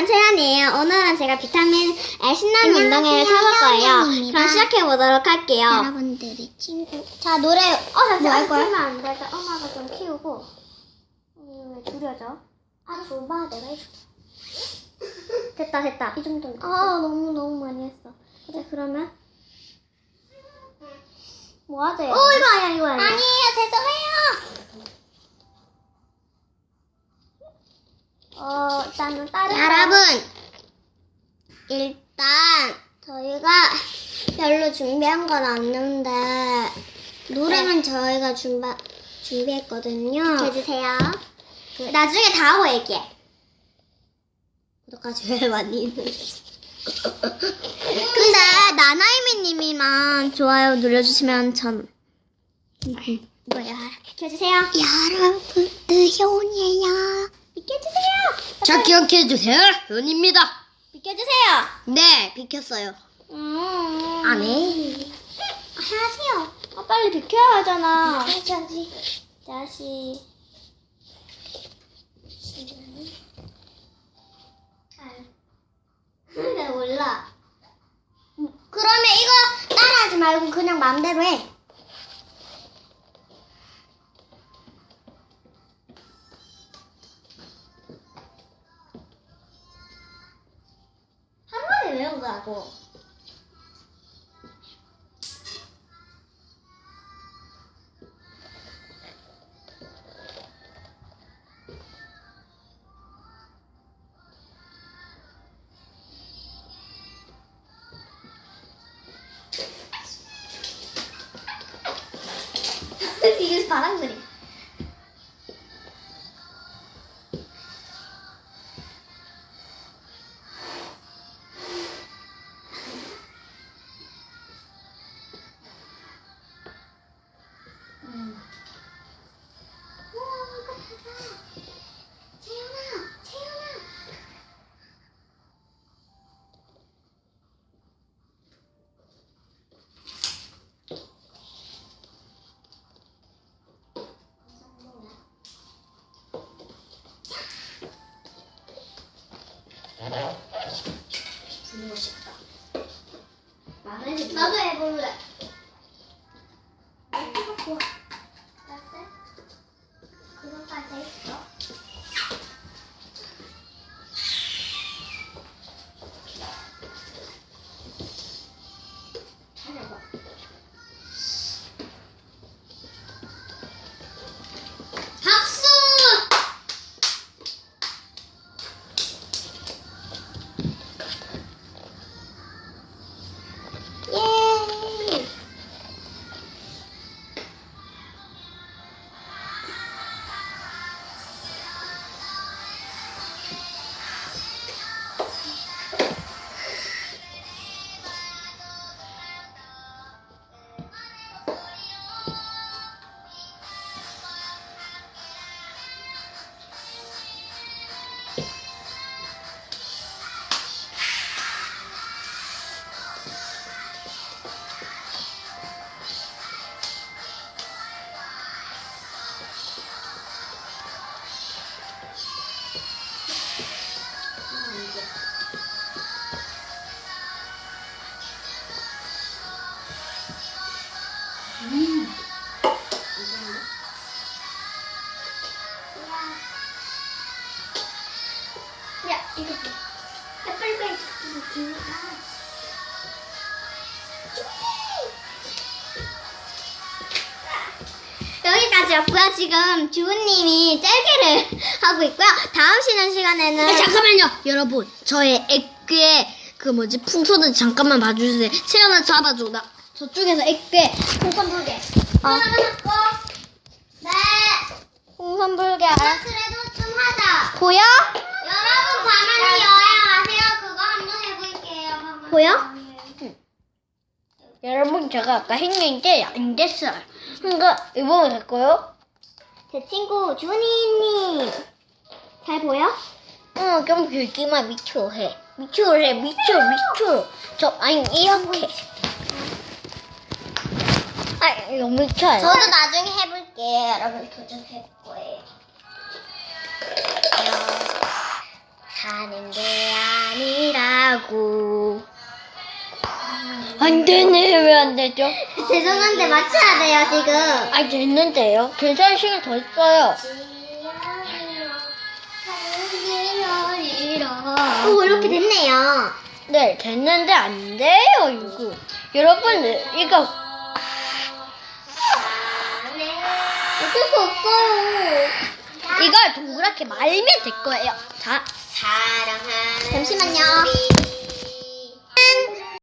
안녕하세요. 채연이에요. 오늘은 제가 비타민 신나는 운동회를 찾을 거예요. 그럼 시작해보도록 할게요. 여러분들의 친구. 자, 노래, 잠시만. 뭐 할 거야? 키우면 안 돼. 엄마가 좀 키우고. 왜 줄여져? 줘봐, 내가 해줄게. 됐다. 이 정도면. 너무 많이 했어. 그래, 그러면. 뭐 하세요? 이거 아니야. 아니에요, 죄송해요. 일단은 다른 여러분, 일단 저희가 별로 준비한 건 없는데 노래는 저희가 준비했거든요. 해주세요. 나중에 다 하고 얘기해. 구독까지 왜 많이 근데 나나이미님이만 좋아요 눌러주시면 전 뭐야? 비켜주세요. 여러분들 효은이에요. 비켜주세요. 자, 기억해주세요. 효은입니다. 비켜주세요. 네, 비켰어요. 안 해. 하세요. 빨리 비켜야 하잖아. 해줘야지. 다시. 나 몰라. 그러면 이거 따라하지 말고 그냥 마음대로 해. 한 번에 외우라고. 이게 바람소리. 부르고 싶다. 나도 해볼래. 그거까지 했어. 찾아봐. 박수! 예! 야, 이거. 빨리. 여기까지였고요. 지금 주부님이 짤개를 하고 있고요. 다음 쉬는 시간에는 잠깐만요, 여러분. 저의 액괴 풍선을 잠깐만 봐주세요. 채연아 잡아줘. 나 저쪽에서 액괴 풍선 불게. 네. 풍선 불게 그래도 좀 하자. 보여? 여러분 가만히 여행하세요. 그거 한번 해볼게요. 보여? 여러분 제가 아까 했는데 안 됐어요. 그러니까 이번에 될까요? 제 친구 준이님 잘 보여? 좀 길기만 밑으로 해. 밑으로. 아니 이렇게. 너무 밑어요. 저도 나중에 해볼게요. 여러분 도전해볼 거예요. 사는 게야 아이고. 안 되네. 왜 안 되죠? 죄송한데 맞춰야 돼요, 지금. 아, 됐는데요. 계산 시간 더 있어요. 오, 이렇게 됐네요. 네, 됐는데 안 돼요, 이거. 여러분, 이거 어쩔 수 없어요. 이걸 동그랗게 말면 될 거예요. 자, 잠시만요.